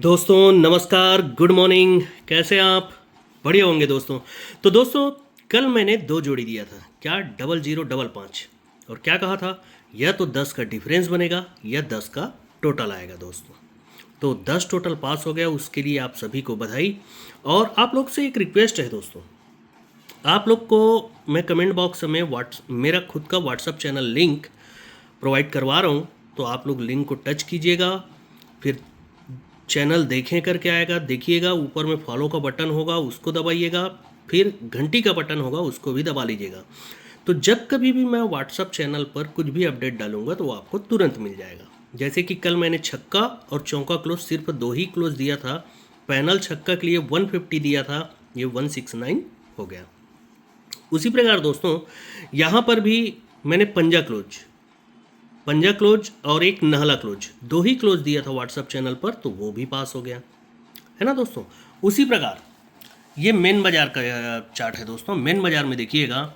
दोस्तों नमस्कार, good morning. कैसे हैं आप? बढ़िया होंगे दोस्तों। तो दोस्तों, कल मैंने दो जोड़ी दिया था, क्या 0005, और क्या कहा था, या तो 10 का डिफरेंस बनेगा या 10 का टोटल आएगा दोस्तों। तो 10 टोटल पास हो गया, उसके लिए आप सभी को बधाई। और आप लोग से एक रिक्वेस्ट है दोस्तों, आप लोग को मैं कमेंट बॉक्स में मेरा खुद का व्हाट्सअप चैनल लिंक प्रोवाइड करवा रहा हूँ, तो आप लोग लिंक को टच कीजिएगा, फिर चैनल देखें करके आएगा, देखिएगा, ऊपर में फॉलो का बटन होगा उसको दबाइएगा, फिर घंटी का बटन होगा उसको भी दबा लीजिएगा। तो जब कभी भी मैं व्हाट्सअप चैनल पर कुछ भी अपडेट डालूंगा तो वो आपको तुरंत मिल जाएगा। जैसे कि कल मैंने छक्का और चौका क्लोज सिर्फ दो ही क्लोज दिया था। पैनल छक्का के लिए 150 दिया था, ये 169 हो गया। उसी प्रकार दोस्तों, यहाँ पर भी मैंने पंजा क्लोज और एक नहला क्लोज, दो ही क्लोज दिया था व्हाट्सअप चैनल पर, तो वो भी पास हो गया, है ना दोस्तों। उसी प्रकार ये मेन बाजार का चार्ट है दोस्तों। मेन बाजार में देखिएगा,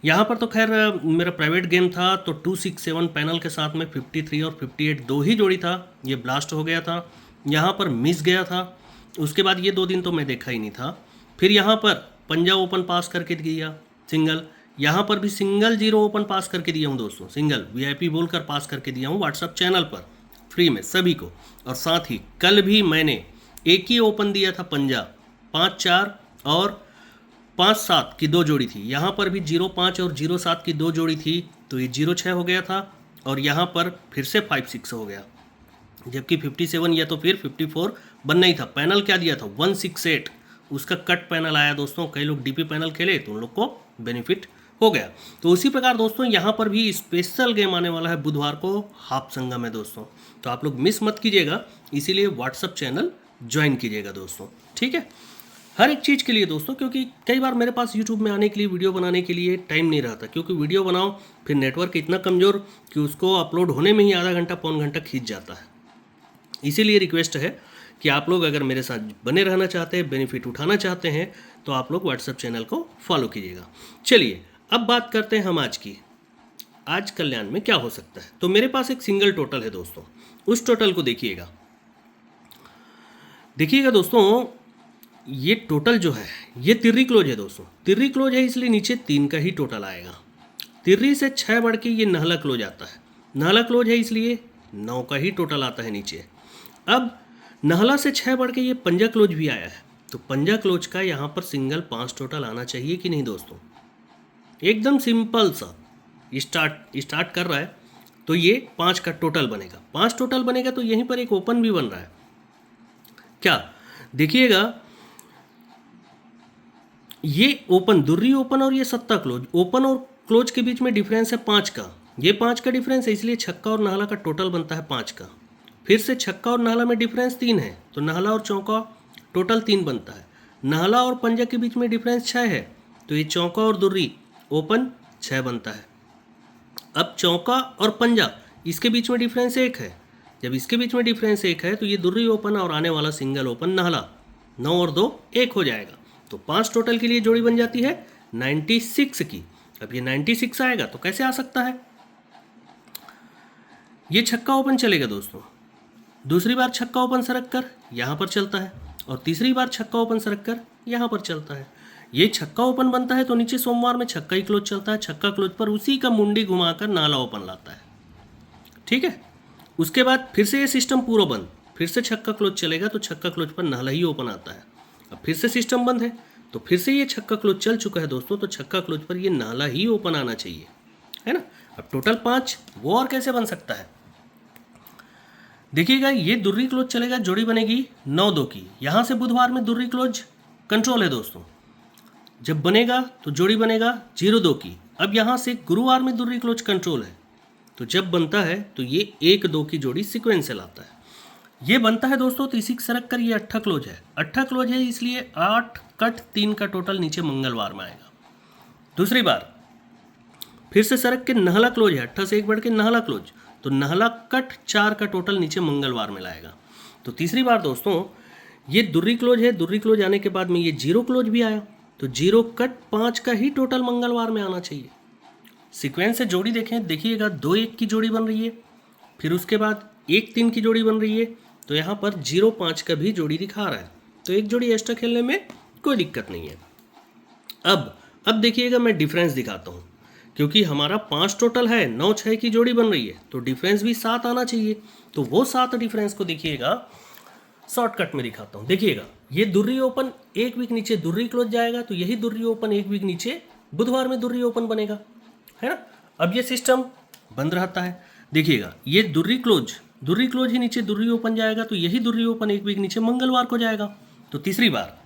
यहाँ पर तो खैर मेरा प्राइवेट गेम था, तो 267 पैनल के साथ में 53 और 58 दो ही जोड़ी था, ये ब्लास्ट हो गया था। यहाँ पर मिस गया था, उसके बाद ये 2 दिन तो मैं देखा ही नहीं था। फिर यहाँ पर पंजाब ओपन पास करके दिया सिंगल, यहाँ पर भी सिंगल 0 ओपन पास करके दिया हूँ दोस्तों, सिंगल वीआईपी बोलकर पास करके दिया हूँ व्हाट्सअप चैनल पर फ्री में सभी को। और साथ ही कल भी मैंने एक ही ओपन दिया था पंजाब, 5-4 और 5-7 की दो जोड़ी थी, यहाँ पर भी 0-5 और 0-7 की दो जोड़ी थी, तो ये 0-6 हो गया था। और यहाँ पर फिर से 5-6 हो गया, जबकि 57 या तो फिर 54 बनना ही था। पैनल क्या दिया था, 168, उसका कट पैनल आया दोस्तों। कई लोग डीपी पैनल खेले तो उन लोग को बेनिफिट हो गया। तो उसी प्रकार दोस्तों, यहाँ पर भी स्पेशल गेम आने वाला है बुधवार को, हाफ संगम है दोस्तों, तो आप लोग मिस मत कीजिएगा, इसीलिए व्हाट्सअप चैनल ज्वाइन कीजिएगा दोस्तों, ठीक है। हर एक चीज़ के लिए दोस्तों, क्योंकि कई बार मेरे पास यूट्यूब में आने के लिए, वीडियो बनाने के लिए टाइम नहीं रहता, क्योंकि वीडियो बनाओ फिर नेटवर्क इतना कमज़ोर कि उसको अपलोड होने में ही आधा घंटा पौन घंटा खींच जाता है। इसीलिए रिक्वेस्ट है कि आप लोग अगर मेरे साथ बने रहना चाहते हैं, बेनिफिट उठाना चाहते हैं, तो आप लोग व्हाट्सएप चैनल को फॉलो कीजिएगा। चलिए अब बात करते हैं हम आज की। आज कल्याण में क्या हो सकता है, तो मेरे पास एक सिंगल टोटल है दोस्तों, उस टोटल को देखिएगा दोस्तों। ये टोटल जो है ये तिर्री क्लोज है दोस्तों, तिर्री क्लोज है इसलिए नीचे 3 का ही टोटल आएगा। तिर्री से 6 बढ़ के ये नहला क्लोज आता है, नहला क्लोज है इसलिए 9 का ही टोटल आता है नीचे। अब नहला से 6 बढ़ के ये पंजा क्लोज भी आया है, तो पंजा क्लोज का यहाँ पर सिंगल 5 टोटल आना चाहिए कि नहीं दोस्तों। एकदम सिंपल सा स्टार्ट कर रहा है, तो ये 5 का टोटल बनेगा। 5 टोटल बनेगा तो यहीं पर एक ओपन भी बन रहा है, क्या देखिएगा, ये ओपन दुर्री ओपन और ये सत्ता क्लोज, ओपन और क्लोज के बीच में डिफरेंस है 5 का, ये 5 का डिफरेंस है, इसलिए छक्का और नाहला का टोटल बनता है 5 का। फिर से छक्का और नाहला में डिफरेंस 3 है, तो नाहला और चौका टोटल 3 बनता है। नाहला और पंजा के बीच में डिफरेंस 6 है, तो ये चौका और दुर्री ओपन 6 बनता है। अब चौका और पंजा इसके बीच में डिफरेंस 1 है, जब इसके बीच में डिफरेंस 1 है तो ये दुर्री ओपन और आने वाला सिंगल ओपन नाहला, 9 और 2 1 हो जाएगा। तो 5 टोटल के लिए जोड़ी बन जाती है 96 की। अब ये 96 आएगा तो कैसे आ सकता है, ये छक्का ओपन चलेगा दोस्तों, दूसरी बार छक्का ओपन सरक कर यहाँ पर चलता है, और तीसरी बार छक्का ओपन सरक कर यहाँ पर चलता है। ये छक्का ओपन बनता है तो नीचे सोमवार में छक्का ही क्लोज चलता है, छक्का क्लोज पर उसी का मुंडी घुमाकर नाला ओपन लाता है, ठीक है। उसके बाद फिर से ये सिस्टम पूरा बंद, फिर से छक्का क्लोज चलेगा तो छक्का क्लोज पर नाला ही ओपन आता है। अब फिर से सिस्टम बंद है, तो फिर से ये छक्का क्लोज चल चुका है दोस्तों, तो छक्का क्लोज पर ये नाला ही ओपन आना चाहिए, है ना। अब टोटल 5, वो और कैसे बन सकता है, देखिएगा, ये दुर्री क्लोज चलेगा, जोड़ी बनेगी 9-2 की। यहाँ से बुधवार में दुर्री क्लोज कंट्रोल है दोस्तों, जब बनेगा तो जोड़ी बनेगा 0-2 की। अब यहाँ से गुरुवार में दुर्री क्लोज कंट्रोल है, तो जब बनता है तो ये 1-2 की जोड़ी सिक्वेंशियल आता है। ये बनता है दोस्तों, तो इसी सरक कर ये 8 क्लोज है, 8 क्लोज है इसलिए 8 कट 3 का टोटल नीचे मंगलवार में आएगा। दूसरी बार फिर से सरक के नहला क्लोज है, 8 से 1 बढ़ के नहला क्लोज, तो नहला कट 4 का टोटल नीचे मंगलवार में लाएगा। तो तीसरी बार दोस्तों ये दुर्री क्लोज है, दुर्री क्लोज आने के बाद में ये 0 क्लोज भी आया, तो 0 कट 5 का ही टोटल मंगलवार में आना चाहिए। सीक्वेंस से जोड़ी देखिएगा, 2-1 की जोड़ी बन रही है, फिर उसके बाद 1-3 की जोड़ी बन रही है, तो यहाँ पर 0-5 का भी जोड़ी दिखा रहा है, तो एक जोड़ी एक्स्ट्रा खेलने में कोई दिक्कत नहीं है। अब देखिएगा मैं डिफरेंस दिखाता हूँ, क्योंकि हमारा 5 टोटल है, 9-6 की जोड़ी बन रही है, तो डिफरेंस भी 7 आना चाहिए। तो वो 7 डिफरेंस को देखिएगा शॉर्टकट में दिखाता हूँ। देखिएगा ये दुर्री ओपन एक वीक नीचे दुर्री क्लोज जाएगा, तो यही दुर्री ओपन एक वीक नीचे बुधवार में दुर्री ओपन बनेगा, है ना। अब ये सिस्टम बंद रहता है। देखिएगा ये दुर्री क्लोज ही नीचे दुर्री ओपन जाएगा, तो यही दुर्री ओपन एक वीक नीचे मंगलवार को जाएगा। तो तीसरी बार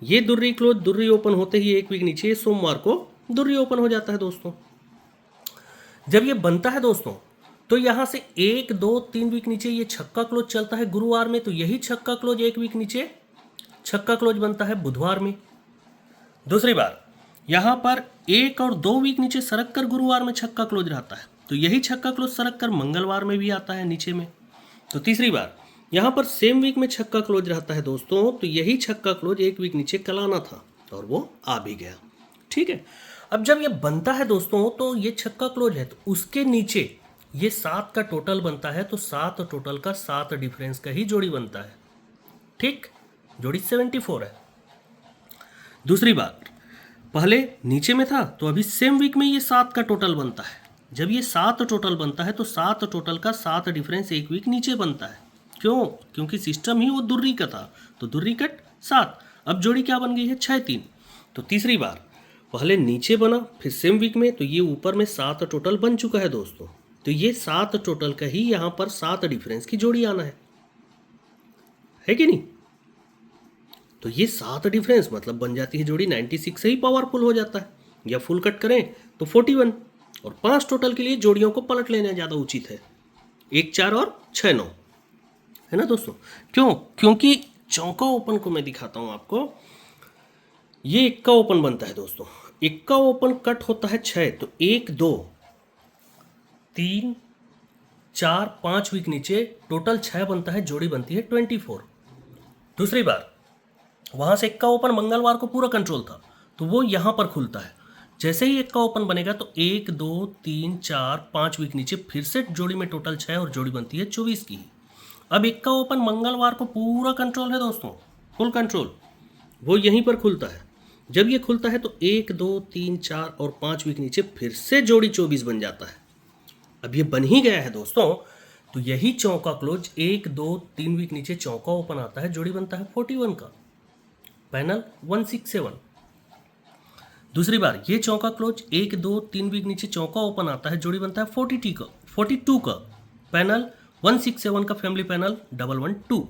ये दुर्री क्लोज दुर्री ओपन होते ही एक वीक नीचे सोमवार को दुर्री ओपन हो जाता है दोस्तों। जब ये बनता है दोस्तों, तो यहाँ से 1, 2, 3 वीक नीचे ये छक्का क्लोज चलता है गुरुवार में, तो यही छक्का क्लोज एक वीक नीचे छक्का क्लोज बनता है बुधवार में। दूसरी बार यहाँ पर 1 और 2 वीक नीचे सरक कर गुरुवार में छक्का क्लोज रहता है, तो यही छक्का क्लोज सरक कर मंगलवार में भी आता है नीचे में। तो तीसरी बार यहाँ पर सेम वीक में छक्का क्लोज रहता है दोस्तों, तो यही छक्का क्लोज एक वीक नीचे कल आना था और वो आ भी गया। ठीक है। अब जब ये बनता है दोस्तों, तो ये छक्का क्लोज है, तो उसके नीचे ये 7 का टोटल बनता है, तो 7 टोटल का 7 डिफरेंस का ही जोड़ी बनता है। ठीक, जोड़ी 74 है। दूसरी बार पहले नीचे में था, तो अभी सेम वीक में ये 7 का टोटल बनता है। जब ये 7 टोटल बनता है, तो 7 टोटल का 7 डिफरेंस एक वीक नीचे बनता है। क्यों? क्योंकि सिस्टम ही वो दुर्री का था, तो दुर्री कट 7। अब जोड़ी क्या बन गई है? 6-3। तो तीसरी बार पहले नीचे बना, फिर सेम वीक में, तो ये ऊपर में 7 टोटल बन चुका है दोस्तों। तो ये 7 टोटल का ही यहाँ पर 7 डिफरेंस की जोड़ी आना है कि नहीं। तो ये 7 डिफरेंस मतलब बन जाती है जोड़ी 96 से ही पावरफुल हो जाता है, या फुल कट करें तो 41। और 5 टोटल के लिए जोड़ियों को पलट लेना ज़्यादा उचित है, 1, 4 और 6, 9, है ना दोस्तों। क्यों? क्योंकि चौका ओपन को मैं दिखाता हूँ आपको। ये इक्का ओपन बनता है दोस्तों, इक्का ओपन कट होता है 6, तो 1, 2, 3, 4, 5 वीक नीचे टोटल 6 बनता है, जोड़ी बनती है 24। दूसरी बार वहाँ से इक्का ओपन मंगलवार को पूरा कंट्रोल था, तो वो यहाँ पर खुलता है। जैसे ही इक्का ओपन बनेगा, तो 1, 2, 3, 4, 5 वीक नीचे फिर से जोड़ी में टोटल 6 और जोड़ी बनती है 24 की। अब इक्का ओपन मंगलवार को पूरा कंट्रोल है दोस्तों, फुल कंट्रोल, वो यहीं पर खुलता है। जब ये खुलता है, तो 1, 2, 3, 4 और 5 वीक नीचे फिर से जोड़ी 24 बन जाता है। अब ये बन ही गया है दोस्तों, तो यही चौका क्लोज 1, 2, 3 वीक नीचे चौका ओपन आता है, जोड़ी बनता है 41 का, पैनल 167। दूसरी बार ये चौका क्लोज 1, 2, 3 वीक नीचे चौका ओपन आता है, जोड़ी बनता है 42 का, पैनल 167 का, फैमिली पैनल 112।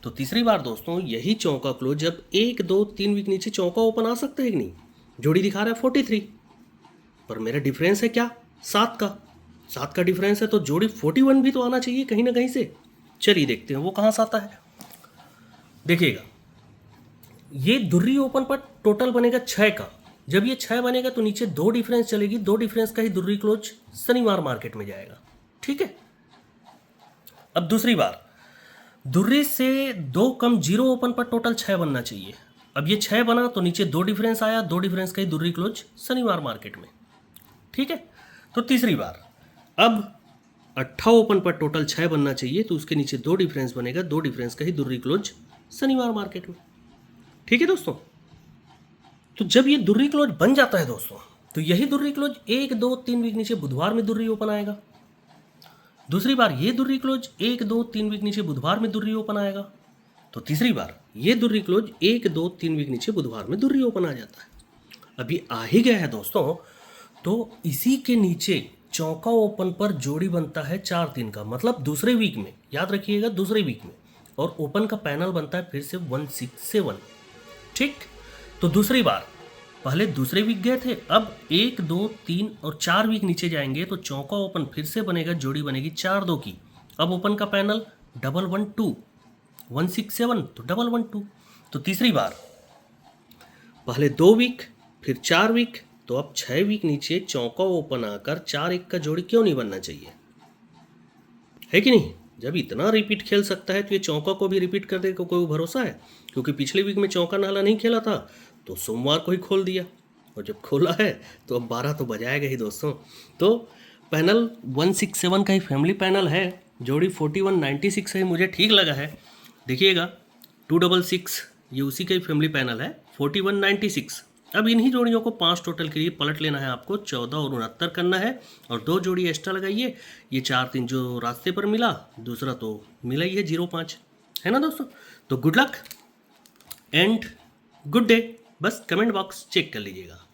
तो तीसरी बार दोस्तों यही चौका क्लोज जब 1, 2, 3 वीक नीचे चौका ओपन आ सकता है कि नहीं, जोड़ी दिखा रहा है 43, पर मेरा डिफरेंस है क्या? 7 का डिफरेंस है, तो जोड़ी 41 भी तो आना चाहिए कहीं ना कहीं से। चलिए देखते हैं वो कहाँ से आता है। देखिएगा ये दुर्री ओपन पर टोटल बनेगा 6 का। जब ये 6 बनेगा, तो नीचे 2 डिफरेंस चलेगी, 2 डिफरेंस का ही दुर्री क्लोज शनिवार मार्केट में जाएगा। ठीक है। अब दूसरी बार दुर्री से 2 कम 0 ओपन पर टोटल 6 बनना चाहिए। अब ये 6 बना, तो नीचे 2 डिफरेंस आया, 2 डिफरेंस का ही दुर्री क्लोज शनिवार मार्केट में। ठीक है। तो तीसरी बार अब 8 ओपन पर टोटल 6 बनना चाहिए, तो उसके नीचे 2 डिफरेंस बनेगा, 2 डिफरेंस का ही दुर्री क्लोज शनिवार मार्केट में। ठीक है दोस्तों। तो जब ये दुर्री क्लोज बन जाता है दोस्तों, तो यही दुर्री क्लोज 1, 2, 3 वीक नीचे बुधवार में दुर्री ओपन आएगा। दूसरी बार ये दुर्री क्लोज 1, 2, 3 वीक नीचे बुधवार में दुर्री ओपन आएगा। तो तीसरी बार ये दुर्री क्लोज 1, 2, 3 वीक नीचे बुधवार में दुर्री ओपन आ जाता है। अभी आ ही गया है दोस्तों, तो इसी के नीचे चौका ओपन पर जोड़ी बनता है 4-3 का, मतलब दूसरे वीक में, याद रखिएगा दूसरे वीक में, और ओपन का पैनल बनता है फिर से 167। ठीक। तो दूसरी बार पहले दूसरे वीक गए थे, अब 1, 2, 3 और 4 वीक नीचे जाएंगे, तो चौका ओपन फिर से बनेगा, जोड़ी बनेगी 4-2 की। अब ओपन का पैनल 112, 167 तो 112। तो तीसरी बार पहले 2 वीक फिर 4 वीक, तो अब 6 वीक नीचे चौका ओपन आकर 4-1 का जोड़ी क्यों नहीं बनना चाहिए, है कि नहीं। जब इतना रिपीट खेल सकता है, तो ये चौका को भी रिपीट कर देगा, कोई भरोसा है? क्योंकि पिछले वीक में चौका नाला नहीं खेला था, तो सोमवार को ही खोल दिया, और जब खोला है तो अब 12 तो बजाएगा ही दोस्तों। तो पैनल 167 का ही फैमिली पैनल है, जोड़ी 4196 है, मुझे ठीक लगा है। देखिएगा 266 ये उसी का ही फैमिली पैनल है, 4196। अब इन्हीं जोड़ियों को 5 टोटल के लिए पलट लेना है आपको, 14 और 69 करना है और 2 जोड़ी एक्स्ट्रा लगाइए। ये 4 3 जो रास्ते पर मिला, दूसरा तो मिला ही है 05, है ना दोस्तों। तो good luck and good day. बस कमेंट बॉक्स चेक कर लीजिएगा।